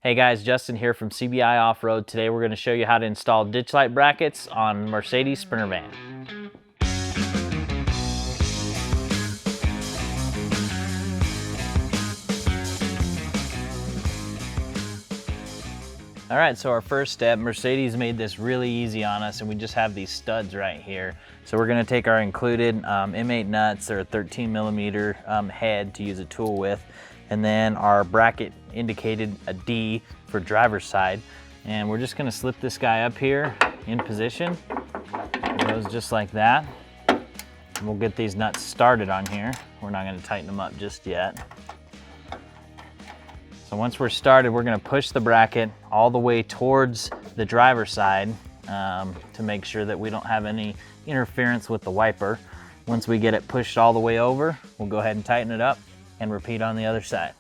Hey guys, Justin here from CBI Off-Road. Today we're going to show you how to install ditch light brackets on Mercedes Sprinter van. All right, so our first step, Mercedes made this really easy on us, and we just have these studs right here. So we're going to take our included M8 nuts, or a 13 millimeter head to use a tool with, and then our bracket indicated a D for driver's side, and we're just going to slip this guy up here in position. It goes just like that. And we'll get these nuts started on here. We're not going to tighten them up just yet. So once we're started, we're going to push the bracket all the way towards the driver's side to make sure that we don't have any interference with the wiper. Once we get it pushed all the way over, we'll go ahead and tighten it up and repeat on the other side.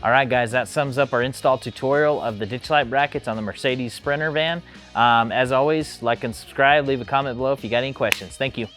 All right, guys, that sums up our install tutorial of the ditch light brackets on the Mercedes Sprinter van. As always, like and subscribe, leave a comment below if you got any questions. Thank you.